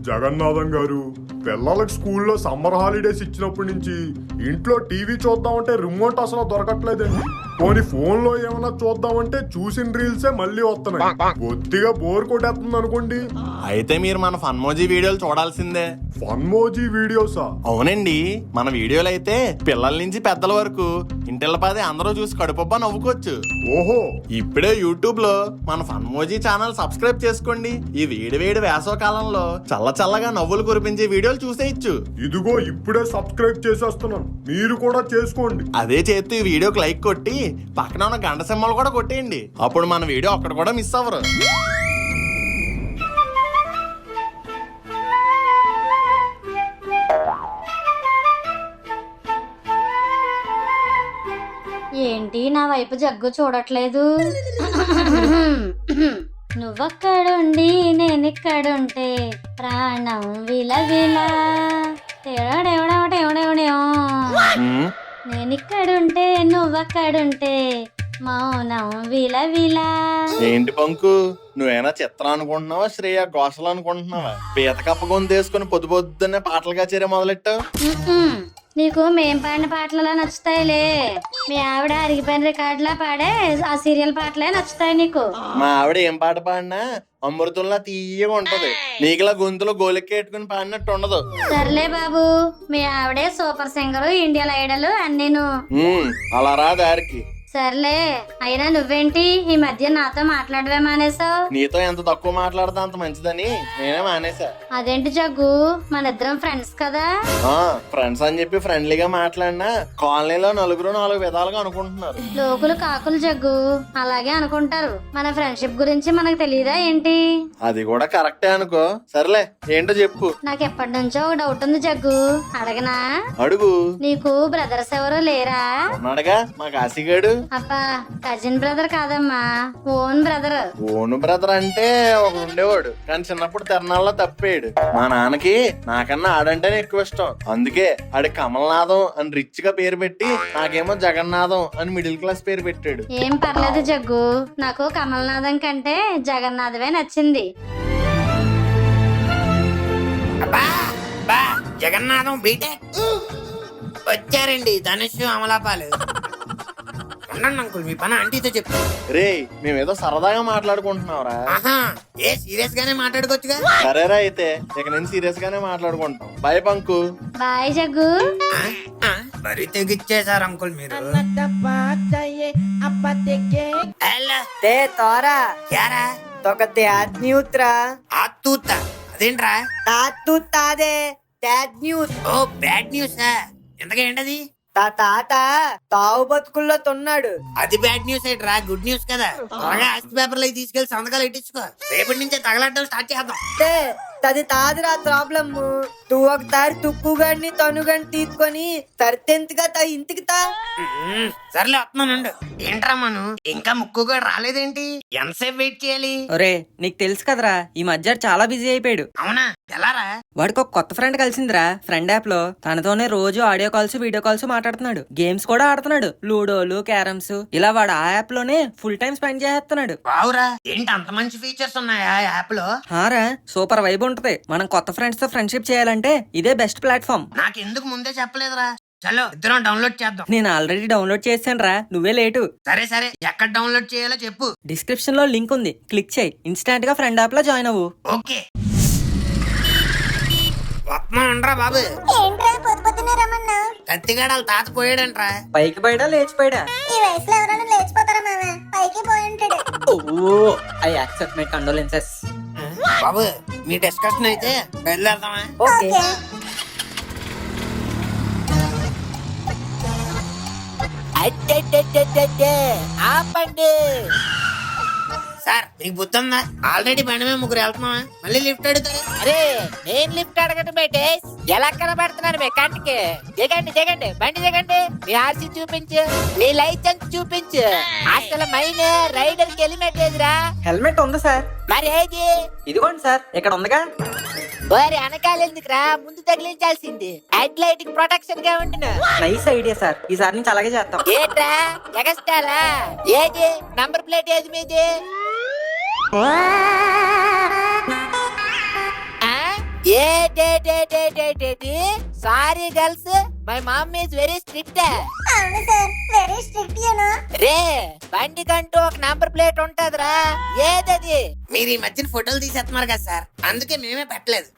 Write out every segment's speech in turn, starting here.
జగన్నాథం గారు, పిల్లలకు స్కూల్లో సమ్మర్ హాలిడేస్ ఇచ్చినప్పటి నుంచి ఇంట్లో టీవీ చూద్దామంటే రిమోట్ అసలు దొరకట్లేదండి. పోనీ ఫోన్ లో ఏమైనా చూద్దామంటే చూసిన రీల్సే మళ్ళీ వస్తున్నాయి. కొద్దిగా బోర్ కొట్టేస్తుంది అనుకోండి. అయితే మీరు మన ఫన్మోజీ వీడియోలు చూడాల్సిందే. ఫన్మోజీ వీడియోసా? అవునండి, మన వీడియోలు అయితే పిల్లల నుంచి పెద్దల వరకు ఇంటిల్లపాది అందరూ చూసి కడుపబ్బా నవ్వుకోవచ్చు. ఓహో, ఇప్పుడే యూట్యూబ్ లో మన ఫన్మోజీ ఛానల్ సబ్స్క్రైబ్ చేసుకోండి. ఈ వేడి వేడి వేసవ కాలంలో చల్ల చల్లగా నవ్వులు కురిపించే వీడియోలు చూసేయచ్చు. ఇదిగో ఇప్పుడే సబ్స్క్రైబ్ చేసేస్తున్నాను, మీరు కూడా చేసుకోండి. అదే చేస్తూ ఈ వీడియోకి లైక్ కొట్టి పక్కన ఉన్న గంట సింబల్ కూడా కొట్టేయండి. అప్పుడు మన వీడియో అక్కడ కూడా మిస్ అవ్వరు. ఏంటి నా వైపు జగ్గు చూడట్లేదు? నువ్వక్కడుండి నేనిక్కడుంటే ప్రాణం విలవిలా. నేనిక్కడుంటే నువ్వక్కడుంటే మౌనం విలవిలా. ఏంటి పంకు, నువ్వేనా చిత్రం అనుకుంటున్నావా, శ్రేయ ఘోషల్ అనుకుంటున్నావా? పీత కప్ప గొంతు వేసుకుని పొద్దు పొద్దున్నే పాటలు కాచేరే మొదలెట్టావు. నీకు మేం పాడిన పాటలలా నచ్చుతాయిలే. మీ ఆవిడ అరిగిపోయిన రికార్డులా పాడే ఆ సీరియల్ పాటలే నచ్చుతాయి నీకు. మా ఆవిడ ఏం పాట పాడినా అమృతంలా తీయగా ఉంటది. నీకులా గొంతులో గోలెక్కేట్టుకుని పాడినట్టు ఉండదు. సర్లే బాబు, మీ ఆవిడే సూపర్ సింగర్, ఇండియన్ ఐడల్ అన్నీను. అలా రా దారికి. సర్లే, అయినా నువ్వేంటి ఈ మధ్య నాతో మాట్లాడవే మానేసావు? నీతో ఎంత తక్కువ మాట్లాడితే అంత మంచిదని నేనే మానేసా. అదేంటి జగ్గు, మన ఇద్దరం ఫ్రెండ్స్ కదా? ఫ్రెండ్స్ అని చెప్పి ఫ్రెండ్లీగా మాట్లాడినా కాలనీలో నలుగురు నాలుగు విధాలుగా అనుకుంటున్నారు. లోకులు కాకులు జగ్గు, అలాగే అనుకుంటారు. మన ఫ్రెండ్షిప్ గురించి మనకు తెలియదా ఏంటి? అది కూడా కరెక్టే అనుకో. సర్లే, ఏంటో చెప్పు. నాకు ఎప్పటి నుంచో ఒక డౌట్ ఉంది జగ్గు, అడగనా? అడుగు. నీకు బ్రదర్స్ ఎవరు లేరా? ఉన్నాడుగా మా కాశీగాడు. అబ్బా, కజిన్ బ్రదర్ కాదమ్మా, ఓన్ బ్రదర్. ఓన్ బ్రదర్ అంటే ఒక ఉండేవాడు, కానీ చిన్నప్పుడు తిరణాల్లో తప్పాడు. మా నాన్నకి నాకన్నా ఆడంటేనే ఎక్కువ ఇష్టం. అందుకే ఆడి కమల్నాథం అని రిచ్ గా పేరు పెట్టి, నాకేమో జగన్నాథం అని మిడిల్ క్లాస్ పేరు పెట్టాడు. ఏం పర్లేదు జగ్గు, నాకు కమల్నాథం కంటే జగన్నాథమే నచ్చింది. జగన్నాథం బీటెక్ వచ్చారండి, ధనుష్ అమలాపాలు. ఉండండి అంకుల్, మీ పని ఆంటీతో చెప్పు. రే, మేమేదో సరదాగా మాట్లాడుకుంటున్నావురా. ఏ సీరియస్ గానే మాట్లాడుకోవచ్చుగా. సరేరా, అయితే ఇక నేను సీరియస్ గానే మాట్లాడుకుంటాం. బాయ్ పంకు. బాయ్ జగ్గు. మరి తెగిచ్చేసారు అంకుల్ మీరు. తోరా యారా తొకతే ఆత్మీయుత్రా ఆతూత అదేంట్రా? తాదే బ్యాడ్ న్యూస్. ఓ బ్యాడ్ న్యూస్. ఎంతగా ఏంటది? తాత తావు బతుకుల్లో తొన్నాడు. అది బ్యాడ్ న్యూస్ ఏంట్రా? గుడ్ న్యూస్ కదా. త్వరగా ఆస్తి పేపర్లు తీసుకెళ్లి సంతకాలు ఇట్టించుకో. రేపటి నుంచే తగలడ్డం స్టార్ట్ చేద్దాం. తది తాదురా ప్రాబ్లమ్. తూ ఒకసారి తుక్కుగాడిని తనుగాని తీసుకొని తరితెంతగా ఇంటికి తా. సర్లే వస్తున్నానండు. ఏంట్రా మను, ఇంకా ముక్కు కూడా రాలేదేంటి? ఎంతసేపు వెయిట్ చేయాలి? ఒరే, నీకు తెలుసు కదరా, ఈ మధ్య చాలా బిజీ అయిపోయాడు. అవునా, ఎలారా? వాడికి ఒక కొత్త ఫ్రెండ్ కలిసిందిరా ఫ్రెండ్ యాప్ లో. తనతోనే రోజు ఆడియో కాల్స్ వీడియో కాల్స్ మాట్లాడుతున్నాడు. గేమ్స్ కూడా ఆడుతున్నాడు, లూడోలు క్యారమ్స్. ఇలా వాడు ఆ యాప్ లోనే ఫుల్ టైం స్పెండ్ చేస్తున్నాడు. బావురా, ఏంటి అంత మంచి ఫీచర్స్ ఉన్నాయా యాప్ లో? హారా, సూపర్ వైబ్ ఉంటది. మనం కొత్త ఫ్రెండ్స్ తో ఫ్రెండ్షిప్ చేయాలంటే ఇదే బెస్ట్ ప్లాట్ఫామ్. నాకెందుకు ముందే చెప్పలేదురా? చలో ఇద్దరం డౌన్లోడ్ చేద్దాం. నేను ఆల్రెడీ డౌన్లోడ్ చేశాను రా, నువ్వే లేటు. సరే సరే, ఎక్కడ డౌన్లోడ్ చేయాలో చెప్పు. డిస్క్రిప్షన్ లో లింక్ ఉంది, క్లిక్ చేయి. ఇన్స్టాంట్ గా ఫ్రెండ్ యాప్ లో జాయిన్ అవ్వు. ఓకే, వస్తున్నానంట్రా బాబు. ఏంట్రా పొద్దు పొద్దునే రమ్మన్నా? కత్తిగాడు వాళ్ళ తాత పోయాడంట్రా. పైకి పోయాడా లేచిపోయాడా? ఈ వయసులో ఎవరైనా లేచిపోతారా మామ? పైకి పోయి ఉంటాడు. I accept my condolences. Babu, me discussion అయితే బయలుదేరదామా? ఓకే. ఆపండి సార్, మీకు బుద్ధి ఉందా? ఆల్రెడీ బండి మీద ముగ్గురు వెళ్తున్నావా? మళ్ళీ లిఫ్ట్ అడుగుతారు. అరే, నేను లిఫ్ట్ అడగటం బయటే ఎలా కనబడుతున్నారు మీ కంటికి? దిగండి దిగండి, బండి దిగండి. మీ ఆర్సీ చూపించు, మీ లైసెన్స్ చూపించు. అసలు మైన్ రైడర్ కి హెల్మెట్ ఏదిరా? హెల్మెట్ ఉంది సార్. మరి ఏది? ఇదిగోండి సార్, ఇక్కడ ఉందిగా. మరి వెనకాల ఎందుకురా? ముందు తగిలించాల్సింది. హెడ్ లైటింగ్ ప్రొటెక్షన్ గా ఉంటున్నా. నైస్ ఐడియా సార్, ఈసారి నుంచి అలాగే చేస్తాం. ఏంట్రా ఎగస్టారా? ఏది నంబర్ ప్లేట్ ఏది మీది? ఏ sorry girls, my mum is very strict. అవును సార్, వెరీ స్ట్రిక్ట్ యూనో. రే బండికంటూ ఒక నంబర్ ప్లేట్ ఉంటదిరా, ఏదది? మీరు ఈ మధ్యన ఫోటోలు తీసేస్తున్నారు కదా సార్, అందుకే మేమే పెట్టలేదు.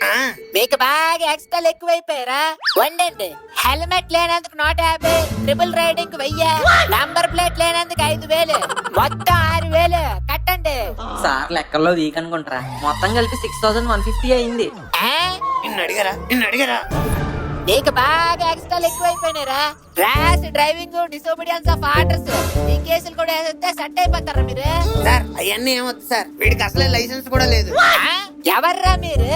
ఆ? మీకు బాగా ఎక్స్ట్రాలు ఎక్కువైపోయారా? వండండి. హెల్మెట్ లేనందుకు 150, ట్రిపుల్ రైడింగ్ 1000, నంబర్ ప్లేట్ లేనందుకు 5000, మొత్తం 6000 కట్టండి. సార్ లెక్కల్లో వీక్ అనుకుంటారా, మొత్తం కలిపి 6150 అయింది. ఆ? నిన్ను అడిగారా నీకు బాగా ఎక్స్ట్రాలు ఎక్కువైపోయినారా? Rash driving, disobedience of orders, ఈ కేసులు కూడా వేస్తే సెట్ అయిపోతారా మీరు? సార్ అవన్నీ ఏమొద్దు సార్, వీడికి అసలే లైసెన్స్ కూడా లేదు. ఆ? ఎవర్రా మీరు?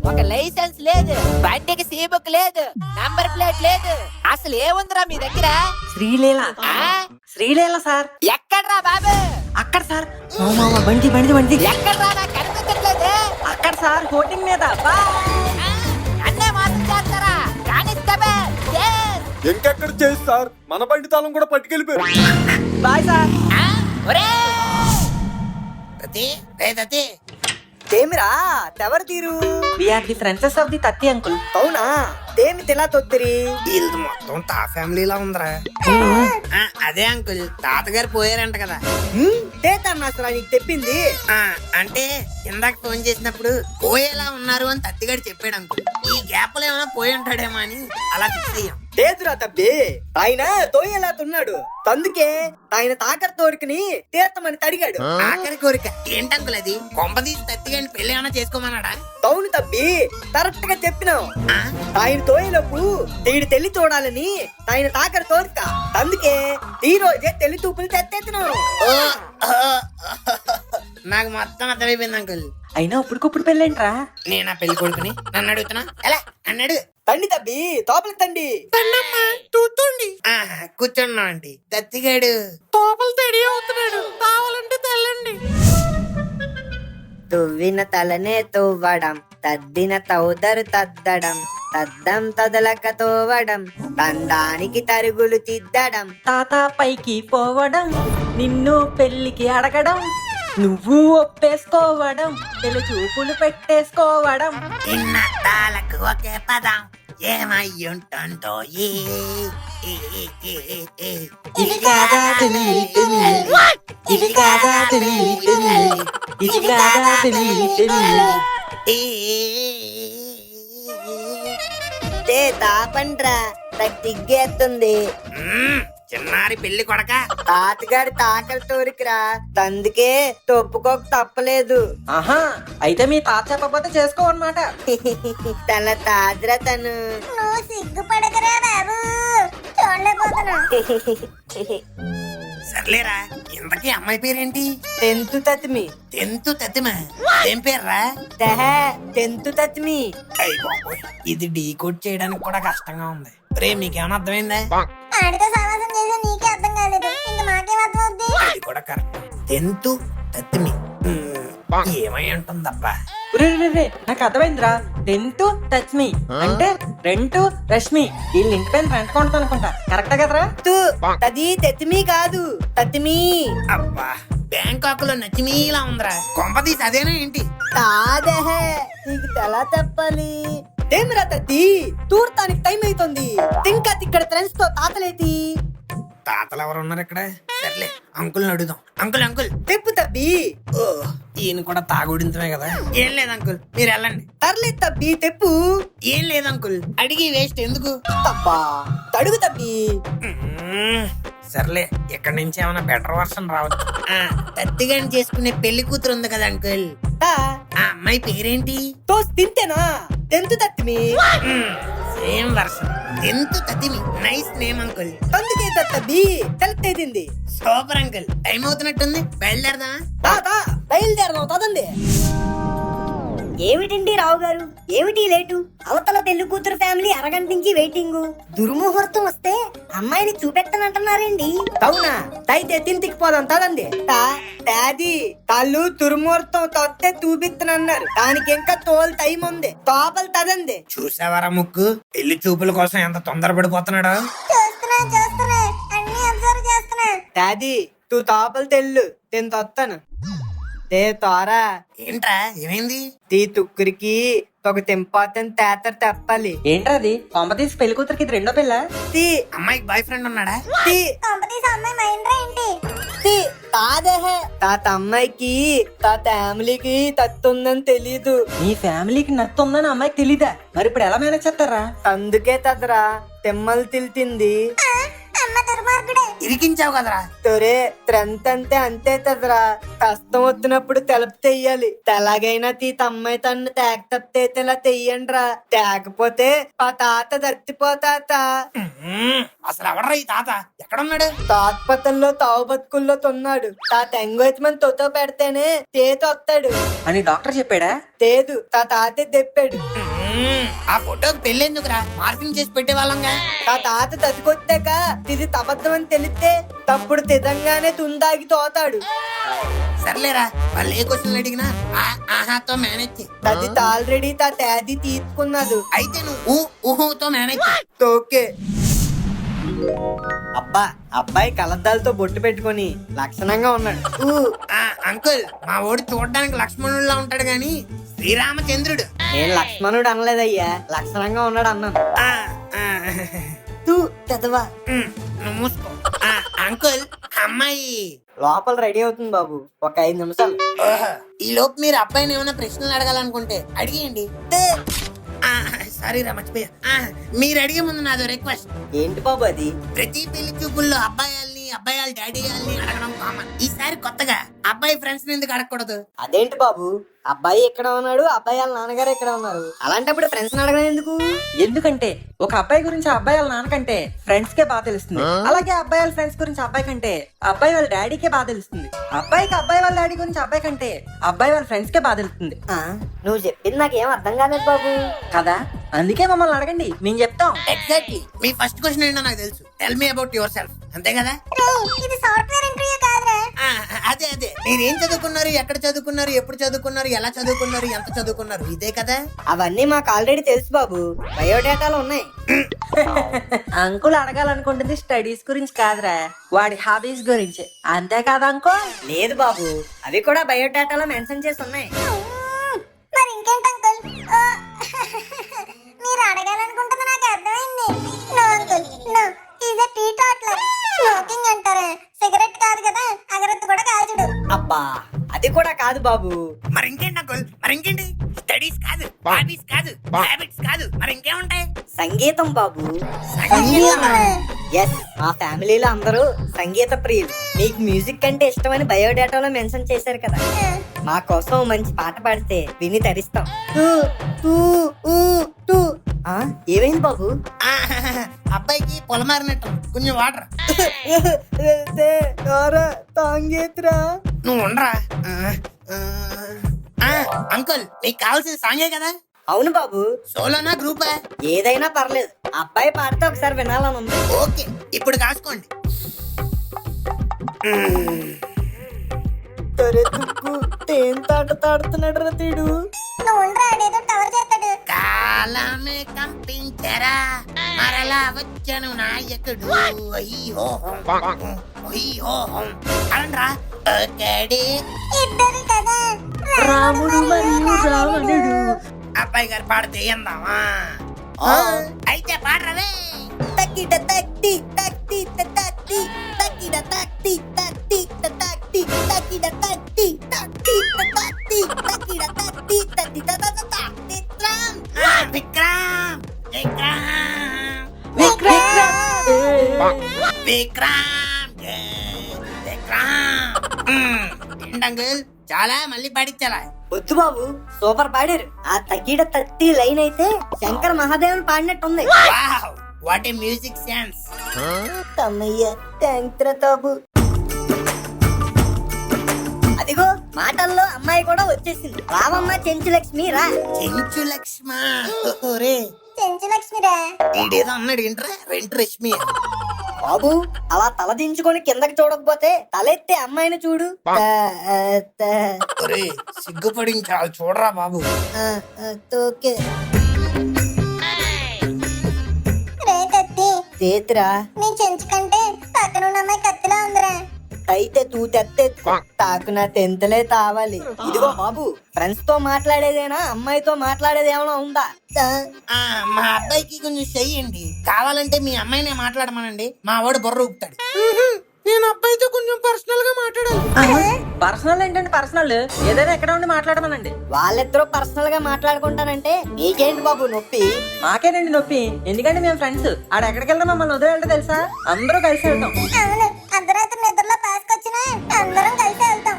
ఒక లైసెన్స్ లేదు, బండికి సీ బుక్ లేదు, నంబర్ ప్లేట్ లేదు, అసలు ఏముందిరా మీ దగ్గర? శ్రీలీల ఆ? శ్రీలీల సార్. ఎక్కడ్రా బాబు? అక్కడ సార్. బండి ఎక్కడ్రా? నాకు కనిపించట్లేదు. అక్కడ సార్, హోర్డింగ్ మీద. బాయ్. ఆ? అన్నే మోసం చేస్తారా? Constable, yes. ఇంకెక్కడ చేసి సార్, మన బండి తాళం కూడా పట్టుకెళ్ళిపోయారు. Bye sir. ఆ? ఒరేయ్! తతి తేమిరా తెవరు తీరు we are the friends of the తత్తి అంకుల్. అవునా తేమి తెలా తొత్తిరి వీళ్ళది మొత్తం తా ఫ్యామిలీలా ఉందిరా. అదే అంకుల్, తాతగారు పోయారంట కదా. తేతన్నాసరా నీకు తెప్పింది. అంటే ఇందాక ఫోన్ చేసినప్పుడు పోయేలా ఉన్నారు అని తత్తిగాడు చెప్పాడు అంకుల్. ఈ గ్యాప్ లో ఏమైనా పోయి ఉంటాడేమో అని అలా ఫిక్స్ అయ్యాం. తేదురా తబ్బి, ఆయన తోయేలా తున్నాడు, అందుకే ఆయన తాకర తోరికని తీర్థమని తడిగాడు. ఆఖరి కోరిక ఏంటంకుల్ అది? కొంపదీసి తత్తిగాడిని పెళ్లి ఏమైనా చేసుకోమన్నాడా? అవును తబ్బి, కరెక్ట్ గా చెప్పినావు. ఆ? ఆయన తోయలోపు తీడి తెల్లి తోడాలని ఆయన తాకర తోరిక, అందుకే ఈ రోజే తెల్లి తూపులు తెత్తెత్తినావు. ఓ, నాకు మొత్తం అర్థమైపోయింది అంకుల్. అయినా ఇప్పుడుకప్పుడు పెళ్ళేంట్రా? నేను ఆ పెళ్లి కొడుకుని నన్ను అడుగుతున్నా ఎలా అన్నాడు. తండి తబ్బి, తోపలి తండి. కూర్చున్నా అండి. తత్తిగాడు తోపలు తడి అవుతున్నాడు, కావాలంటే తెల్లండి. తువ్విన తలనే తువ్వడం, తద్దిన తౌదరు తద్దడం, తద్దం తదలక తోవడం, తందానికి తరుగులు తిద్దడం. తాత పైకి పోవడం, నిన్ను పెళ్లికి అడగడం, నువ్వు ఒప్పేసుకోవడం, పెళ్లి చూపులు పెట్టేసుకోవడం. ఇన్న తాలకు ఒకే పదం ఏమై ఉంటుందో ఇది కాదా తెలియని ఇది కాదా తెలియని ఇది కాదా తెలియని. తాపండ్రా నాకు తిగ్గేస్తుంది. చిన్నారి పెళ్లి కొడక తాతగాడి తాకల తోరికిరా, అందుకే తొప్పుకోక తప్పలేదు. ఆహా, అయితే మీ తాత చెప్పకపోతే చేసుకోవన్నమాట. తన తాజరా తను. నువ్వు సిగ్గుపడకరా బాబు, చూడలేకపోతున్నా. సర్లేరా, ఇంతకీ అమ్మాయి పేరేంటి? టెన్త్ తత్మి. టెన్త్ తతిమ ఏం పేర్రా? టెన్త్ తత్మి. అయ్య బాబోయ్, ఇది డీకోడ్ చేయడానికి కూడా కష్టంగా ఉంది. రే మీకేమైనా అర్థమైందా? ఆడితో సమాసం చేసే నీకే అర్థం కాలేదు, ఇంక మాకేం అర్థం అవుద్ది? అది కూడా కరెక్ట్. టెన్త్ తతిమి ఏమై ఉంటుందబ్బా? నాకు అర్థమైందిరా. టెన్త్ టచ్ మీ అంటే రెంట్ రష్మి. వీళ్ళ ఇంటి పైన రెంట్ కొంటాను అనుకుంటా. కరెక్టా కదరా? అది తెత్మి కాదు, తత్మి. అబ్బా, బ్యాంకాక్ లో నచ్చిమీలా ఉందిరా. కొంపదీసి అదేనా ఏంటి? కాదే, నీకు ఎలా చెప్పాలి? ఏమిరా తత్తి, తూర్తానికి టైం అవుతుంది. ఇంకా ఇక్కడ ఫ్రెండ్స్ తో తాతలేతి. తాతలు ఎవరు ఉన్నారు ఇక్కడ? సర్లే అంకుల్ని అడుగుదాం. Uncle uncle తెప్పు తబ్బి. ఓ, ఈయన కూడా తాగుడించమే కదా. ఏం లేదు అంకుల్, మీరు వెళ్ళండి. తర్లేదు తబ్బి, తెప్పు. ఏం లేదు అంకుల్, అడిగి వేస్ట్ ఎందుకు? తబ్బా తడుగు తబ్బి. సర్లే, ఇక్కడ నుంచి ఏమైనా బెటర్ వర్షన్ రావచ్చు. తత్తిగాని చేసుకునే పెళ్లి కూతురు ఉంది కదా అంకుల్, ఆ అమ్మాయి పేరేంటి? తో తింటేనా టెన్త్ తత్మి. సేమ్ వర్షన్, టెన్త్ తతిమి. Nice name uncle. అందుకే తబ్బి సెలెక్ట్ అయింది. Super uncle. టైం అవుతున్నట్టుంది, బయలుదేరదా? తాత బయలుదేరదాం తదండి. ఏమిటండి రావు గారు, ఏమిటి లేటు? అవతల పెళ్లి కూతురు ఫ్యామిలీ అరగంట నుంచి వెయిటింగ్. దుర్ముహూర్తం వస్తే అమ్మాయిని చూపెట్టనంటున్నారండి. అవునా, అయితే తింటికి పోదాం తదండి. తాది తల్లు దుర్ముహూర్తం తొత్తే చూపిస్తున్నారు, దానికి ఇంకా తోలు టైం ఉంది. తోపలు తదండి. చూసావారా ముక్కు, పెళ్లి చూపుల కోసం ఎంత తొందరపడిపోతున్నాడా? చూస్తున్నా, అన్ని అబ్జర్వ్ చేస్తున్నా. తాది తూ తోపలు తెల్లు, నేను తొత్తాను. తే తోరా ఏంట్రా ఏమైంది? తీ తుక్కురికి ఒక తెంపాతని తేతర తెప్పాలి. ఏంట్రా అది? కొంప తీసి పెళ్లి కూతురికి ఇది రెండో పిల్ల? తీ అమ్మాయికి బాయ్ ఫ్రెండ్ ఉన్నాడా? తీ కొంపతీసి అమ్మాయి మైండ్రా ఏంటి? తీ తాదేహే తాత అమ్మాయికి తాత ఫ్యామిలీకి తత్తుందని తెలీదు. నీ ఫ్యామిలీకి నత్తుందని అమ్మాయికి తెలీదా? మరి ఇప్పుడు ఎలా మేనేజ్ చేస్తారా? అందుకే తదరా తెమ్మలు తిల్తింది. అమ్మ దుర్మార్గుడే. ఇరికించావు కదరా. తొరే త్రెంత్ అంటే అంతే తదరా. కష్టం వచ్చినప్పుడు తెలపు తెయ్యాలి. తెలాగైనా తీ తమ్మాయి తన్ను తేక తప్పితేలా తెయ్యండ్రా. తేకపోతే ఆ తాత దర్తిపోతాత. అసలు ఎవడరా ఈ తాత? ఎక్కడున్నాడు? తాత్పతల్లో తావు బతుకుల్లో తొన్నాడు. తాత ఎంగేజ్మెంట్ తోతో పెడితేనే తేతొత్తాడు అని డాక్టర్ చెప్పాడా? తేదు తాతే తెప్పాడు. ఆ ఫోటోకి పెళ్ళెందుకురా? మార్పింగ్ చేసి పెట్టేవాళ్ళంగా. తాత తదికొచ్చాక ఇది తబద్ధం అని తెలిస్తే తప్పుడు తిదంగానే తుందాగి తోతాడు. సర్లేరా, వాళ్ళు ఏ క్వశ్చన్లు అడిగినా ఆహాతో మేనేజ్ చేయి. అది ఆల్రెడీ తేది తీసుకున్నాడు. అయితే నువ్వు ఊహతో మేనేజ్ చేయి. ఓకే. అబ్బా అబ్బాయి కలద్దాలతో బొట్టు పెట్టుకొని లక్షణంగా ఉన్నాడు. అంకుల్, మా ఓడి చూడడానికి లక్ష్మణుడిలా ఉంటాడు గాని శ్రీరామచంద్రుడు. నేను లక్ష్మణుడు అనలేదయ్యా, లక్షణంగా ఉన్నాడు అన్నాను. ఆ, ఆ, తూ చదవా. నువ్వు మూసుకో. అంకుల్, అమ్మాయి లోపల రెడీ అవుతుంది బాబు, ఒక 5 నిమిషాలు. ఈ లోపు మీరు అబ్బాయిని ఏమైనా ప్రశ్నలు అడగాలనుకుంటే అడిగేయండి. సారీ రా, మర్చిపోయా. మీరు అడిగే ముందు నాదో రిక్వెస్ట్. ఏంటి బాబు అది? ప్రతి పెళ్లి చూపుల్లో అబ్బాయిల్ని అబ్బాయిల డాడీ వాళ్ళని అడగడం కామన్. ఈసారి కొత్తగా అబ్బాయి ఫ్రెండ్స్ ఎందుకు అడగకూడదు? అదేంటి బాబు, అబ్బాయి ఇక్కడ ఉన్నాడు, అబ్బాయి వాళ్ళ నాన్నగారు ఇక్కడ ఉన్నారు, అలాంటప్పుడు ఫ్రెండ్స్ అడగడం ఎందుకు? ఎందుకంటే ఒక అబ్బాయి గురించి ఆ అబ్బాయి వాళ్ళ నాన్నకంటే ఫ్రెండ్స్ కే బాగా తెలుస్తుంది. అలాగే అబ్బాయి వాళ్ళ ఫ్రెండ్స్ గురించి అబ్బాయి కంటే అబ్బాయి వాళ్ళ డాడీకే బాగా తెలుస్తుంది. అబ్బాయికి అబ్బాయి వాళ్ళ డాడీ గురించి అబ్బాయి కంటే అబ్బాయి వాళ్ళ ఫ్రెండ్స్ కే బాగా తెలుస్తుంది. నువ్వు చెప్పింది నాకేం అర్థం కాలేదు బాబు. కదా, అందుకే మమ్మల్ని అడగండి, మేము చెప్తాం. ఎగ్జాక్ట్లీ. మీ ఫస్ట్ క్వశ్చన్ ఏంటో నాకు తెలుసు. Tell me about your self. అంతే కదా? ఇది సాఫ్ట్వేర్ ఇంటర్వ్యూ కాదురా. అదే మీరు ఏం చదువుకున్నారు, ఎక్కడ చదువుకున్నారు, ఎప్పుడు చదువుకున్నారు, ఎలా చదువుకున్నారు, ఎంత చదువుకున్నారు, ఇదే కదా? అవన్నీ మాకు ఆల్రెడీ తెలుసు బాబు, బయోడేటాలు ఉన్నాయి. అంకుల్ అడగాలనుకుంటుంది స్టడీస్ గురించి కాదురా, వాడి హాబీస్ గురించి. అంతే కాదా అంకుల్? లేదు బాబు, అవి కూడా బయోడేటాలో మెన్షన్ చేసి ఉన్నాయి. మరి ఇంకేంటి అంకుల్? మీరు అడగాలనుకుంటుంది నాకు అర్థమైంది. No uncle, no. Is a teetotaler. Smoking అంటారా? సిగరెట్ కాదు కదా, అగరత్తు కూడా కాల్చుడు. అబ్బా అది కూడా కాదు బాబు. మరి ఇంకేంటి అంకుల్? మరి ఇంకేంటి? స్టడీస్ కాదు, హాబీస్ కాదు, హ్యాబిట్స్ కాదు, మరి ఇంకేముంటాయి? సంగీతం బాబు. సంగీతమా? ఎస్, మా ఫ్యామిలీలో అందరూ సంగీత ప్రియులు. మీకు మ్యూజిక్ అంటే ఇష్టమని బయోడేటాలో మెన్షన్ చేశారు కదా, మా కోసం మంచి పాట పాడితే విని తరిస్తాం. ఏమైంది బాబు? అబ్బాయికి పొలమారినట్టు, కొంచెం వాటర్. తాంగేత్రా. నువ్వు ఉండరా. అంకుల్, మీకు కావాల్సిన సాంగే కదా? అవును బాబు. సోలోనా, గ్రూపా? ఏదైనా పర్లేదు, అబ్బాయి పాడితే ఒకసారి వినాలని ఉంది. ఓకే, ఇప్పుడు కాసుకోండి. తాడుతున్నాడు రా తీడు. నువ్వు ఉండరా, ఆడేదో టవర్ చేస్తాడు. కాలమే కంపించరా, మరలా వచ్చను నాయకుడు. అనండ్రా. ఒకడే ఇద్దరు కదా, రాముడు మరియు రావణుడు. అబ్బాయి గారు పాడితే ఎందామా? అయితే పాడరవే. తక్కిట తక్కి తక్కి తక్కి తక్కిట తక్కి తక్కి తక్కి తక్కిట తక్కి తక్కి తక్కి తక్కిట తక్కి తక్కి తక్కి విక్రమ్, విక్రమ్, విక్రమ్, విక్రమ్. ఏంటంకుల్, చాలా మళ్ళీ పాడించాలా? వద్దు బాబు, సూపర్ పాడారు. ఆ తక్కిట తత్తి లైన్ అయితే శంకర్ మహాదేవన్ పాడినట్టుంది. Wow, what a music sense. తమ్మయ్య థాంక్స్ రా బాబు. అదిగో మాటల్లో అమ్మాయి కూడా వచ్చేసింది. రావమ్మ చెంచు లక్ష్మి రా. చెంచు లక్ష్మ. రే, చెంచు లక్ష్మిరా. ఈడేదో అన్నాడు ఏంట్రా, వెంట రష్మి. బాబు అలా తల దించుకొని కిందకి చూడకపోతే తలెత్తే అమ్మాయిని చూడు. ఒరే, సిగ్గుపడి చాలా చూడరా బాబు. ఓకే రే కత్తి, చేతిరా. నీ చెంచు కంటే పక్కన ఉన్న అమ్మాయి కత్తిలా ఉందిరా. అయితే తూతెత్తే తాకు నా తెంతలే తావాలి. ఇదిగో బాబు, ఫ్రెండ్స్ తో మాట్లాడేదేనా, అమ్మాయితో మాట్లాడేది ఏమైనా ఉందా? మా అబ్బాయికి కొంచెం చెయ్యండి. కావాలంటే మీ అమ్మాయినే మాట్లాడమనండి, మా వాడు బుర్ర ఊపుతాడు. నేను అబ్బాయితో కొంచెం పర్సనల్ గా మాట్లాడాలి. పర్సనల్ ఏంటంటే పర్సనల్, ఏదైనా ఎక్కడ ఉండి మాట్లాడమనండి. వాళ్ళిద్దరూ పర్సనల్ గా మాట్లాడుకుంటానంటే నీకేంటి బాబు నొప్పి? మాకేనండి నొప్పి, ఎందుకంటే మేము ఫ్రెండ్స్. ఆడ ఎక్కడికి వెళ్తాం మమ్మల్ని వదిలేంటే తెలుసా, అందరూ కలిసి వెళ్తాం. అవును, అర్ధరాత్రి నిద్రలో పాసుకొచ్చినా అందరం కలిసి వెళ్తాం.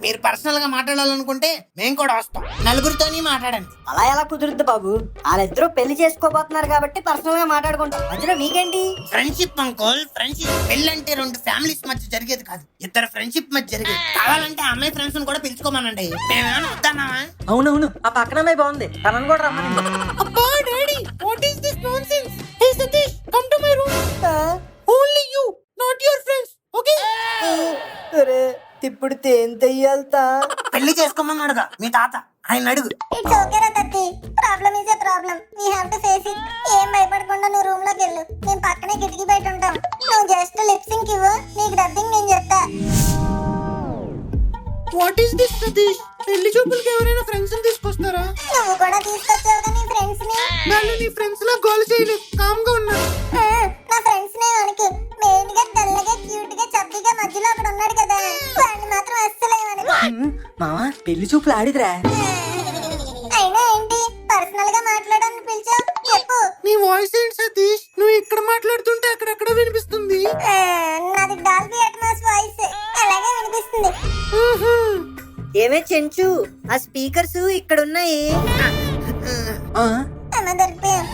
మీరు పర్సనల్ గా మాట్లాడాలనుకుంటే మేము కూడా వస్తాం. నలుగురితోని మాట్లాడండి. అలా ఎలా కుదురుద్ది బాబు? వాళ్ళిద్దరూ పెళ్లి చేసుకోబోతున్నారు కాబట్టి పర్సనల్ గా మాట్లాడుకుంటాం. మధ్యలో మీకేంటి? Friendship uncle, friendship. పెళ్ళంటే రెండు ఫ్యామిలీస్ మధ్య జరిగేది కాదు, ఇద్దరు ఫ్రెండ్షిప్ మధ్య జరిగేది. కావాలంటే అమ్మాయి ఫ్రెండ్స్ కూడా పిలుచుకోమనండి, మేమేమైనా వద్దన్నావా? అవునవును, ఆ పక్కన అమ్మాయి బాగుంది, తనని కూడా రమ్మని. అబ్బా daddy, what is this nonsense? Hey Satish, come to my room. Only you, not your friends, okay? అరే ఇప్పుడు తేం తెయ్యాలతా? పెళ్లి చేసుకోమన్నాడుగా మీ తాత, ఆయన అడుగు. ఇట్స్ ఓకే రా తత్తి, problem is a problem, we have to face it. ఏం భయపడకుండా నువ్వు రూమ్ లోకి వెళ్ళు, నేను పక్కనే కిటికీ బయట ఉంటాం. నువ్వు జస్ట్ లిప్సింగ్ ఇవ్వు, నీకు డబ్బింగ్ నేను చెప్తా. What is this Satish? పెళ్లి చూపులకి ఎవరైనా ఫ్రెండ్స్ తీసుకొస్తారా? నువ్వు కూడా తీసుకొచ్చావు నీ ఫ్రెండ్స్ ని. వాళ్ళు నీ ఫ్రెండ్స్ లా గోల్ చేయలేదు, కామ్ గా ఉన్నారు. నా ఫ్రెండ్స్ నే మనకి మెయిన్ గా తెల్లగా క్యూట్ గా చబ్బీగా మధ్యలో అక్కడ ఉన్నాడు కదా, వాడిని మాత్రం అస్సలేమని. మావా పెళ్లి చూపులు ఆడిదిరా. అయినా ఏంటి పర్సనల్ గా మాట్లాడాలని పిలిచావు, చెప్పు. నీ వాయిస్ ఏంటి సతీష్? నువ్వు ఇక్కడ మాట్లాడుతుంటే అక్కడెక్కడ వినిపిస్తుంది. నాది డాల్బీ అట్మాస్ వాయిస్, అలాగే వినిపిస్తుంది. ఏమే చెంచు, ఆ స్పీకర్స్ ఇక్కడ ఉన్నాయి. అమ్మ దొరికిపోయాం.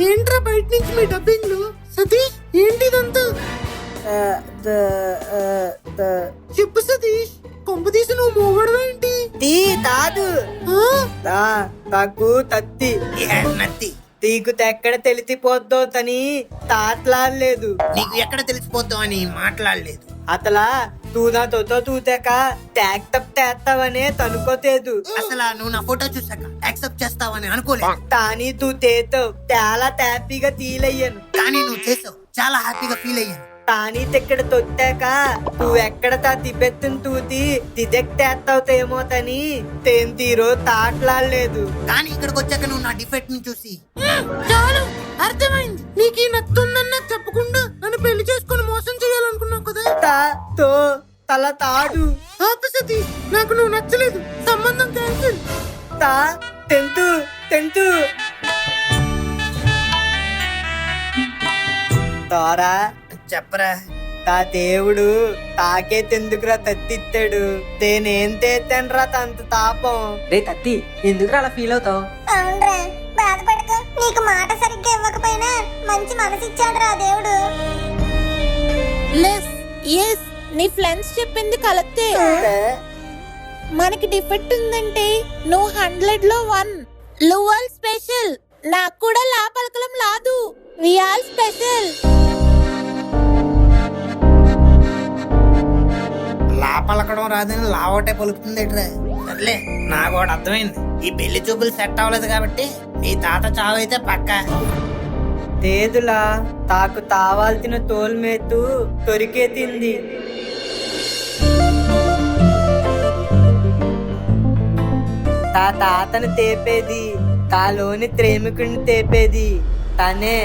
ఏంట్రా బయట నుంచి మీ డబ్బింగ్లు? సతీష్ ఏంటిదంతా? చెప్పు సతీష్, కొంప తీసి నువ్వు మోగడమేంటి? తీ తాదు తాకు తత్తి నత్తి. తీకు తెక్కడ తెలిసిపోద్దో తని తాట్లాడలేదు. నీకు ఎక్కడ తెలిసిపోద్దాం అని మాట్లాడలేదు. అతలా తూదా తోతో తూతాక ట్యాక్ తప్ చేస్తావనే తనుకోతేదు. అసలు నువ్వు నా ఫోటో చూసాక యాక్సెప్ట్ చేస్తావని అనుకోలేదు. తానీ తూ తేతో చాలా హ్యాపీగా తీలయ్యాను. కానీ నువ్వు చేసావు, చాలా హ్యాపీగా ఫీల్ అయ్యాను. తానీ తెక్కడ తొత్తాక నువ్వెక్కడ తా తిపెత్తుని తూతి తిదెక్తేస్తావుతేమో తని తేం తీరో తాట్లాడలేదు. కానీ ఇక్కడికి వచ్చాక నువ్వు నా డిఫెక్ట్ ని చూసి చాలు అర్థమైంది. నీకు ఈ నత్తుందన్న చెప్పకుండా నన్ను పెళ్లి చేసుకుని మోసం చేయాలనుకున్నావు కదా. తా తో తల తాడు. ఆపసతి, నాకు నువ్వు నచ్చలేదు, సంబంధం క్యాన్సిల్. తా తెంతు తెంతు తారా చెప్పరా. తా దేవుడు తాకే తెందుకురా తత్తిత్తాడు. తేనేం తేతాన్రా తంత తాపం. రే తత్తి, ఎందుకు అలా ఫీల్ అవుతావు? అవునరా, బాధపడకు. నీకు మాట సరిగ్గా ఇవ్వకపోయినా మంచి మనసు ఇచ్చాడు రా దేవుడు. నీ ఫ్రెండ్స్ చెప్పింది కరెక్టే. మనకి డిఫెక్ట్ ఉందంటే నువ్వు 100 లో 1. లువల్ స్పెషల్, నాకు కూడా లా పలకలం లాదు. We are special. లా పలకడం రాదని లావటే పలుకుతుంది ఎట్రా. సర్లే, నాకు ఒకటి అర్థమైంది. ఈ పెళ్లి చూపులు సెట్ అవ్వలేదు కాబట్టి నీ తాత చావైతే పక్కా. తేదులా తాకు తావాల్సిన తోల్మేతు తొరికే తింది. తా తాతను తేపేది, తాలోని ప్రేమికుడిని తేపేది తనే.